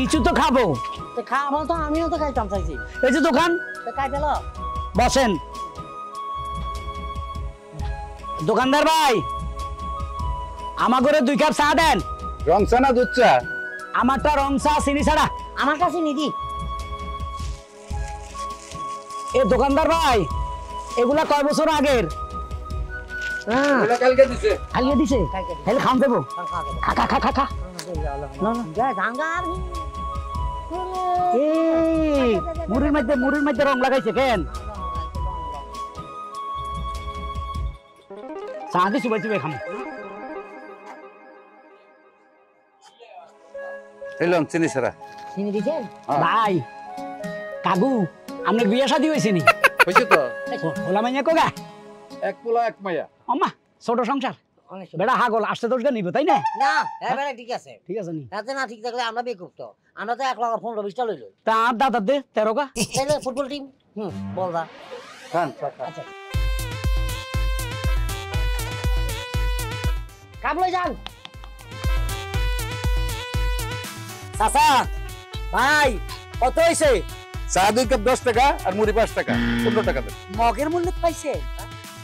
কিছু তো খাবো। খাবো তো আমিও তো খাইতাম চাইছি। এই যে দোকান, খাই পেলো বসেন। দোকানদার ভাই, আমার ঘরে 2 কাপ চা দেন। রং চা না দুধ চা? আমারটা রং চা, চিনি ছাড়া। আমার কাছে নিদি। এ দোকানদার ভাই, এগুলা কয় বছর আগের? এটা কালকে দিছে। কালকে দিছে? তাহলে খাম দেবো। খা খা খা খা খা। মুড়ির মধ্যে রং লাগাইছে কেন? চা দিছি বাইতে খাম। এলন চিনি ছাড়া। চিনি দিছেন? ভাই কাকু, আপনার বিয়ে শাদী হয়েছে নি? হইছে তো। হোলা মাইয়া কোগা? এক পোলা এক মাইয়া। আম্মা ছোট সংসার। বেড়া হাগল আসতে 10 গা নিব তাই না? না, এবারে ঠিক আছে। ঠিক আছে নি? তাতে না ঠিক থাকলে আমরা বেকুব তো। আমরা তো 1,15,20 লইল। তা আর দাদা দে 13 গা। তাহলে ফুটবল টিম বল দা। খান। আচ্ছা। কাপ লই যান। চাচা ভাই কত হইছে? চা 2 কাপ 10 টাকা আর মুড়ি 5 টাকা, 15 টাকা দেন। মগের মূল্য পাইছে?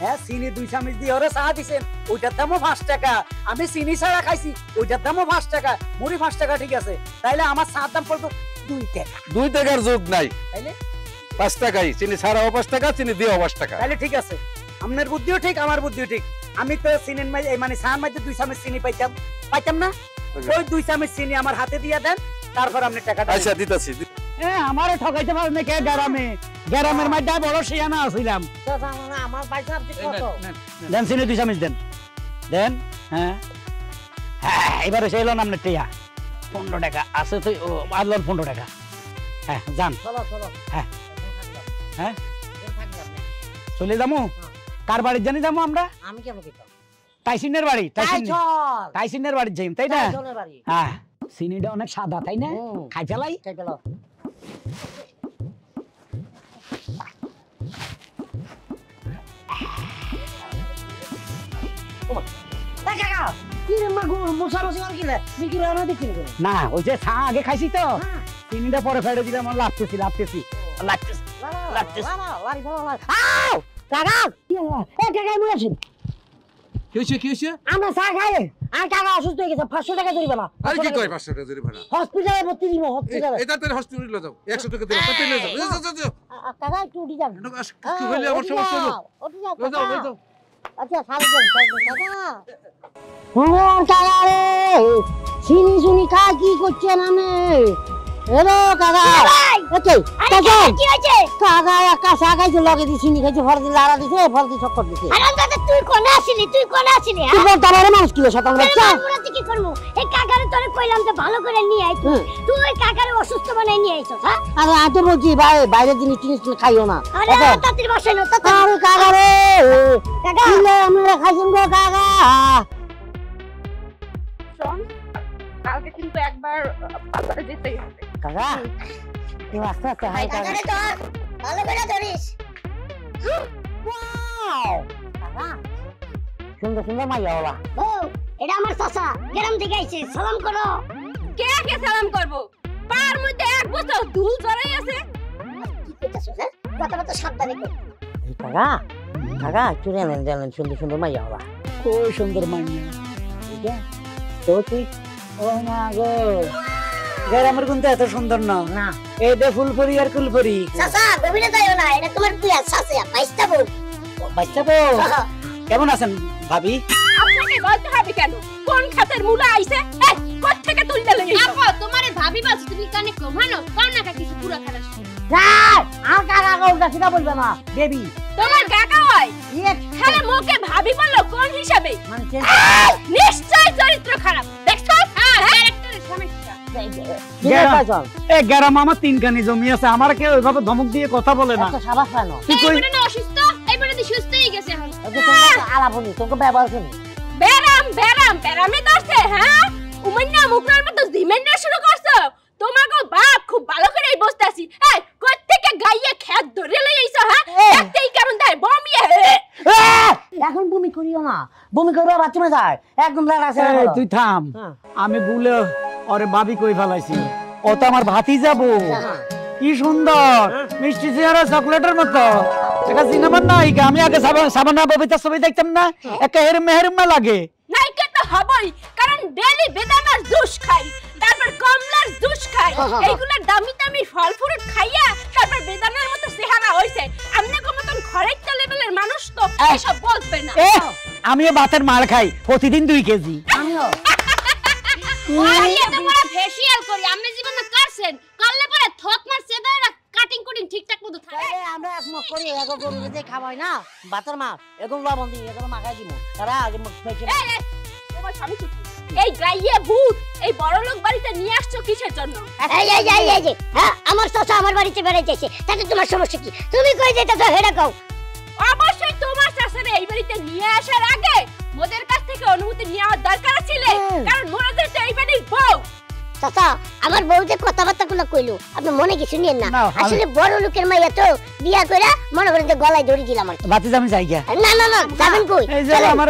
হ্যাঁ, চিনি 2 চামচ দিয়ে ওরে চা দিছেন, ওইটার দামও 5 টাকা। আমি চিনি ছাড়া খাইছি, ওইটার দামও 5 টাকা। মুড়ি 5 টাকা, ঠিক আছে। তাইলে আমার চার দাম পড়তো 2 টাকা। 2 টাকার যোগ নাই, তাইলে 5 টাকাই। চিনি ছাড়াও 5 টাকা, চিনি দিয়েও 5 টাকা। তাইলে ঠিক আছে। আপনার বুদ্ধিও ঠিক, আমার বুদ্ধিও ঠিক। আমি তো চিনির মানে চার মধ্যে 2 চামচ চিনি পাইতাম না। ওই 2 চামচ চিনি আমার হাতে দিয়ে দেন, তারপর আপনি টাকাটা। আচ্ছা দিতাছি। আমারও ঠকাইতে পারেন না কে? গ্রামের মধ্যে বড় শিয়ানা আছিলাম। আমার পয়সা আপনি কত? দেন চিনি 2 চামচ দেন। দেন। হ্যাঁ হ্যাঁ, এবারে সেই লোন আপনার টিয়া 15 টাকা আছে তো, আর লোন 15 টাকা। হ্যাঁ যান। চলো। হ্যাঁ হ্যাঁ, চলে যাবো। কার বাড়ি জানি যাবো আমরা? আমি কেমন কইতাম? টাইসিনের বাড়ি। টাইসিনের বাড়ি যাই, তাই না? হ্যাঁ, চিনিটা অনেক সাদা, তাই না? খাই ফেলাই। না, ওই যে চা আগে খাইছি তো, চিনিটা পরে ফেলে দিলাম। লাগতেছি। আমরা চা খাই, আর টাকা অসুস্থ হয়ে গেছে, 500 টাকা জরিমানা। আরে কি কয় 500 টাকা জরিমানা? হসপিটালে ভর্তি দিব, হসপিটালে। এটা তো হসপিটালে লয়ে যাও, 100 টাকা দিলাম, তাতে লয়ে যাও। কাকা একটু উঠি যান। কি হইলে আমার সমস্যা হলো? লয়ে যাও। আচ্ছা, সারি দেন কাকা। কাকা রে, চিনি খা কি করছেন আমি? হ্যালো কাকা। কাকা কি হইছে? কাকা একা চা খাইছে, লগে দি চিনি খাইছে, ফল দি লাড়া দিছে, ফল দি চক্কর দিছে। আরাম দাদা, তুই কোন আসিলি? তুই তারে মানুষ কি শতাং বাচ্চা? আমরা কি করব? এই কাকারে তোরে কইলাম তো ভালো করে নিয়ে আই। তুই ওই কাকারে অসুস্থ বানাই নিয়ে আইছস। হ্যাঁ, আরে আতো বলছি ভাই, বাইরে জিনিস খাইও না। আরে তাতির বসাই না। আরে কাকা রে, কাকা আমরা খাইছেন গো কাকা। শোন, কালকে কিন্তু একবার বাজারে যেতেই হবে। কাকা তুই আস্তে হাই কাকা। কাকারে ধর, ভালো করে ধরিস। ওয়াও কাকা, সুন্দর মাইয়া বাবা। ও, এটা আমার চাচা, গ্রাম থেকে আইছে, সালাম করো। কে সালাম করব? পার মধ্যে 1 বছর ধুল জড়াই আছে। কি কইতাছস? হ্যাঁ, কথা তো সাবধানে কই। এই কাকা চুরে নেন সুন্দর মাইয়া বাবা। কই সুন্দর মাইয়া এটা তো তুই? ও মা গো, গ্রামের কিন্তু এত সুন্দর না। এই দে ফুলপুরি আর কুলপুরি। চাচা, গভীরে যাইও না, এটা তোমার তুই চাচা, বাইস্তা বউ। কেমন আছেন ভাবি? আপনাকে বলতে হবে কেন? কোন খাতের মুলা আইছে? এই কোথা থেকে তুলতে লাগি? আপা, তোমারে ভাবি বলছ, তুমি কানে কমানো, কোন না কিছু পুরো খারাপ। আর কাকা উল্টা সিধা বলবে না, বেবি। তোমার কাকা হয়? হ্যাঁ, মোকে ভাবি বললো কোন হিসাবে? মানে নিশ্চয় চরিত্র খারাপ। দেখছো? হ্যাঁ, ক্যারেক্টারের সমস্যা। গ্রাম আমার 3 কানি জমি আছে, আমার কেউ ওইভাবে ধমক দিয়ে কথা বলে না। সাবাস পায় না। এই বলে না অসুস্থ, এই বলে দি সুস্থ হয়ে গেছে এখন। আলাপনি তোকে ব্যবহার শুনি। বেরামে ধরছে। হ্যাঁ, উমান্না মুখের মতো জিমেন্না শুরু করছো। তোমাকে বাপ খুব ভালো করে বসতে আছি। এই কোথা থেকে গাইয়ে খেত ধরে লই আইছো? হ্যাঁ, একটাই কারণ দেয়, বমি। এখন বমি করিও না, বমি করবে বাথরুমে যায়, একদম লাগা আছে। তুই থাম, আমি ভুলে ওরে ভাবি কই ফেলাইছি। ও তো আমার ভাতিজা বউ। কি সুন্দর মিষ্টি চেহারা, চকলেটের মতো। এটা সিনেমার নায়িকা। আমি আগে সাবানা ববিতা ছবি দেখতাম না, একটা হেরমে লাগে। নায়িকা তো হবই, কারণ ডেলি বেদানার জুস খাই, তারপর কমলার জুস খাই, এইগুলা দামি দামি ফল ফ্রুট খাইয়া তারপর বেদানার মতো চেহারা হইছে। আপনাকে মতন খরেক্টা লেভেলের মানুষ তো এসব বলবে না। আমিও ভাতের মার খাই প্রতিদিন 2 কেজি। আমিও এত বড় ফেসিয়াল করি আমি জীবনে করছেন, করলে পরে থক মার সেদারা কাটিং কুটিং ঠিকঠাক মতো থাকে। আমরা একমত করি এগো গরু যে খাওয়াই না ভাতের মাছ, এগুলো লবণ দিই, এগুলো মাখাই দিব। তারা আগে মুখ ফেকে তোমার স্বামী চুপ। এই গাইয়ে ভূত এই বড়লোক বাড়িতে নিয়ে আসছো কিসের জন্য? এই যে হ্যাঁ আমার চাচা আমার বাড়িতে বেড়াইতেছে, তাতে তোমার সমস্যা কি? তুমি কই যেতেছো হেডা কও। অবশ্যই তোমার চাচারে এই বাড়িতে নিয়ে আসার আগে মোদের কাছ থেকে অনুমতি নেওয়ার দরকার ছিল, কারণ মোদের তো এই বাড়ির বউ। চাচা আমার বউ যে কথাবার্তা গুলো কইলো আপনি মনে কিছু নিয়েন না, আসলে বড় লোকের মাইয়া তো বিয়া কইরা মনে করেন যে গলায় দড়ি দিলাম আর কি। ভাতিজা আমি যাই গিয়া। না যাবেন কই? এই যে আমার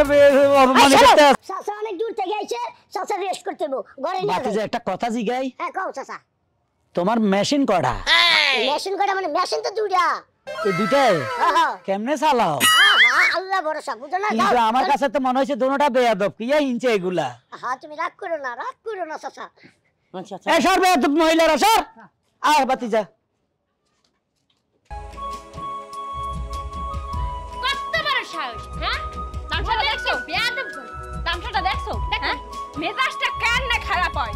অপমান করতে। চাচা অনেক দূর থেকে আইছে, চাচা রেস্ট করতে হবে ঘরে নিয়ে ভাতিজা একটা কথা জিগাই। হ্যাঁ কও চাচা। তোমার মেশিন কড়া? মেশিন কটা মানে মেশিন তো দুইটা। এই দুইটাই হ্যাঁ কেমনে চালাও? আল্লাহ ভরসা, বুঝো না? কিন্তু আমার কাছে তো মনে হচ্ছে দুটোটা বেয়াদব। কি হিংসে এগুলা? হ্যাঁ তুমি রাগ করো না চাচা। আচ্ছা এ সর বেয়াদব মহিলারা সর। আর ভাতিজা কত বড় সাহস, হ্যাঁ? তামসাটা দেখছো? বেয়াদব করে। তামসাটা দেখছো? হ্যাঁ? মেজাজটা কেন না খারাপ হয়?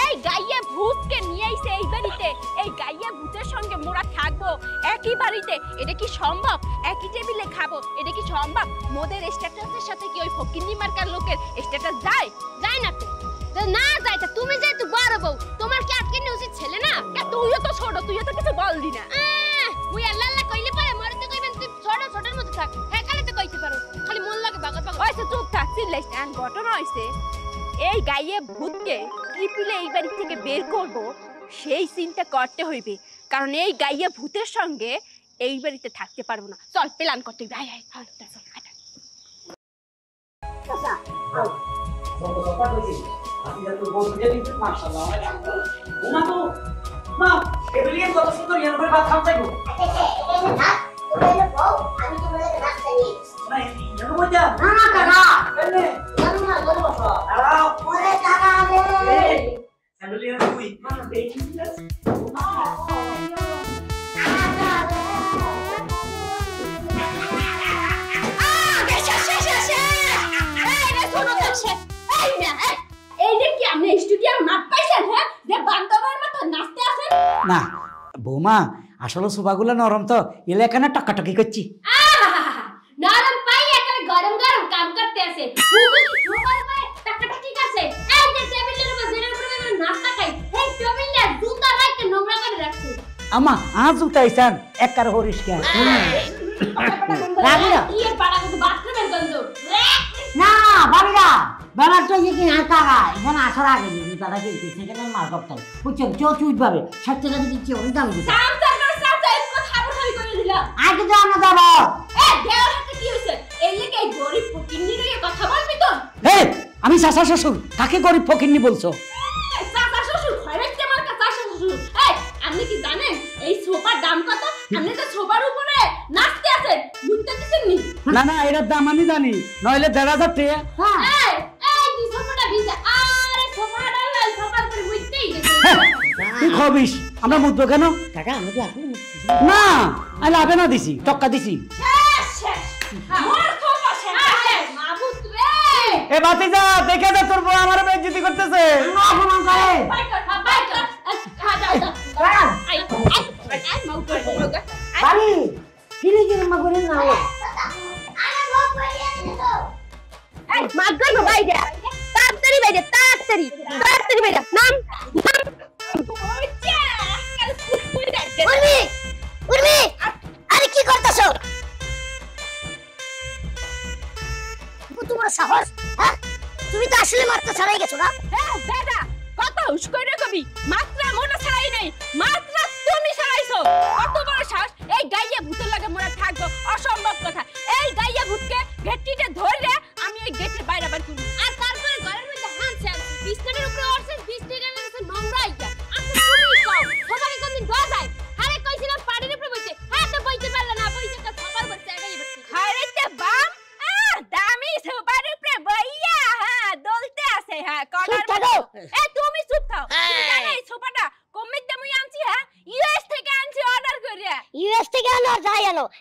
এই গাইয়ে ভূতকে নিয়ে আইছে এই বাড়িতে, এই গাইয়ে ভূতের সঙ্গে মোরা থাকবো একই বাড়িতে, এটা কি সম্ভব? একই টেবিলে খাবো, এটা কি সম্ভব? মোদের স্ট্যাটাসের সাথে কি ওই ফকিন্নি মার্কার লোকের স্ট্যাটাস যায়? যায় না তো। না যায় তা তুমি যেহেতু বড় বউ, তোমার কি আটকে নিয়ে উচিত ছেলে না? তুইও তো ছোট, তুইও তো কিছু বললি না। মুই আল্লাহ কইলে পারে মরতে কইবেন তুই ছোটর মতো থাক, হ্যাঁ খালি তো কইতে পারো, খালি মন লাগে বাগর বাগর। ওইসে চুপ থাক, চিল্লাইস না। ঘটনা হইছে এই গাইয়ে ভূতকে ত্রিপুলে এই বাড়ি থেকে বের করব, সেই চিন্তা করতে হইবে, কারণ এই গাইয়ে ভূতের সঙ্গে এই বাড়িতে থাকতে পারবো না। চল প্ল্যান করতে হইবে। আয় চল। না বৌমা, আসলে সোফাগুলো নরম তো এলাকানে টকাটকি করছি। নরম পাই এখানে গরম গরম কাম করতে আছে, ঠিক আছে। এই যে টেবিলের উপর জেনার উপরে নাস্তা খাই, এই টেবিলে জুতা রাখতে নোংরা করে রাখছে। আমা আজ উঠাইছেন একবার হরিশ কে রাগিরা কি এর পাড়া কত বাথরুমের গন্ধ। না বাড়িরা বেলার তো যে কিনা টাকা এখানে আসার আগে যদি তারা কিনতে সেখানে মার করতাম বুঝছেন, চৌচুট ভাবে 60 টাকা দিচ্ছি অনেক দাম দিচ্ছে। আগে তো আমরা যাবো। আমি চাচা শ্বশুর, কাকে গরিব ফকিন্নি বলছো? আপনি কি জানেন এই সোফার দাম কত? আপনি তো সোফার উপরে নাচতে আছেন, বুঝতে দিছেন নি? না না, এটার দাম আমি জানি, নইলে 1,500 টাকা। এই সোফাটা ভিজা, আরে সোফাটা নাই, সোফার উপরে বুঝতেই গেছে। তুই খবিস, আমরা মুদ্র কেন? টাকা আমি তো এখন না আমি লাভে না দিছি, টক্কা দিছি। এ বাতিজা দেখে যা, তোর বউ আমার বেইজ্জতি করতেছে। অপমান করে বাড়ি ফিরে গেলে মা করে না ও আরে কি করতেছো? তোমার সাহস, হ্যাঁ? তুমি তো আসলে মাত্রা ছাড়াই গেছো না? দাদা কত হুশ করে কবি, মাত্রা মোনা ছাড়াই নাই, মাত্রা তুমি ছাড়াইছো। কত বড় সাহস, এই গাইয়া ভূতের লাগে মোরা থাকবো, অসম্ভব কথা। এই গাইয়া ভূতকে গেটটিতে ধরে আমি এই গেটের বাইরে বার করব, আর তারপরে ঘরের মধ্যে হানছে বিস্তারের উপরে অর্ছে বিস্তারের কাছে নোংরা আইয়া আপনি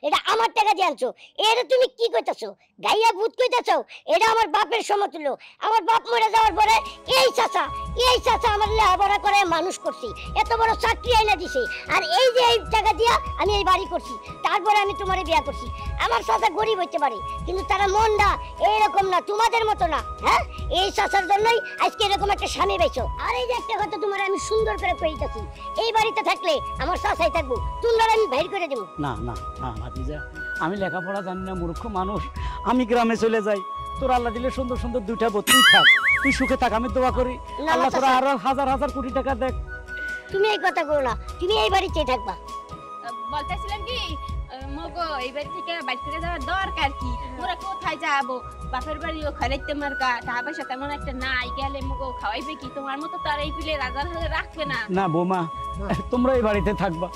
এটা আমার টাকা দিয়ে আনছো। এটা তুমি কি কইতাছো? গাইয়া ভূত কইতাছো? এটা আমার বাপের সমতুল্য। আমার বাপ মরে যাওয়ার পরে এই চাচা আমার লেখাপড়া করে মানুষ করছি, এত বড় চাকরি আইনা দিছে, আর এই যে এই টাকা দিয়া আমি এই বাড়ি করছি, তারপরে আমি তোমারে বিয়া করছি। আমার চাচা গরিব হইতে পারে, কিন্তু তারা মনটা এইরকম না, তোমাদের মতো না। হ্যাঁ, এই চাচার জন্যই আজকে এরকম একটা স্বামী পাইছো। আর এই যে একটা কথা তোমার আমি সুন্দর করে কইতাছি, এই বাড়িতে থাকলে আমার চাচাই থাকবো, তোমরা আমি বাইর করে দেবো। না না না ভাতিজা, আমি লেখাপড়া জানি না, মূর্খ মানুষ, আমি গ্রামে চলে যাই। তোর আল্লাহ দিলে সুন্দর সুন্দর দুইটা বউ, তুই থাক, তুই সুখে থাক, আমি দোয়া করি না, আল্লাহ তোরা চাচা। আরো হাজার হাজার কোটি টাকা দেখ। তুমি এই কথা বলো না, তুমি এই বাড়িতেই থাকবা। বলতেছিলাম কি মগো এই বাড়ি থেকে বাইর করে যাওয়ার দরকার কি? মোরা কোথায় যাবো? বাপের বাড়িও খাইতে মার্কা, টাকা পয়সা তেমন একটা নাই, গেলে মগো খাওয়াইবে কি? তোমার মতো তো আর এই পিলে রাজার হয়ে রাখবে না। না বৌমা, তোমরা এই বাড়িতে থাকবা,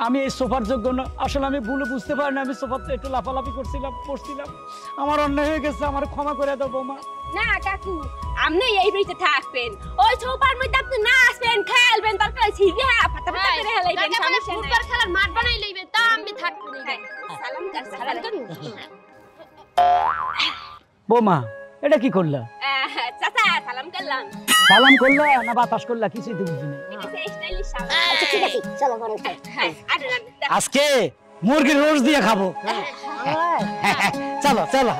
আমি এই সোফার যোগ্য না। আসলে আমি ভুলে বুঝতে পারি না, আমি সোফাতে একটু লাফালাফি করছিলাম, আমার অন্যায় হয়ে গেছে, আমার ক্ষমা করে দাও বৌমা। না কাকু, আপনি এই বাড়িতে থাকবেন, ওই সোফার মধ্যে আপনি নাচবেন, খেলবেন, তারপর ছিড়া ফাটা ফাটা করে হেলাইবেন, ফুটবল খেলার মাঠ বানাই লইবেন, তা আমি থাকতে দেই। সালাম কর। বৌমা, এটা কি করলা? চাচা সালাম করলাম। সালাম করলা না বাতাস করলা, কিছুই তো বুঝি না। এটা স্টাইলিশ সালাম। আচ্ছা ঠিক আছে, চলো ঘরে যাই। হ্যাঁ, আজকে মুরগির রোজ দিয়ে খাবো। চলো চলো।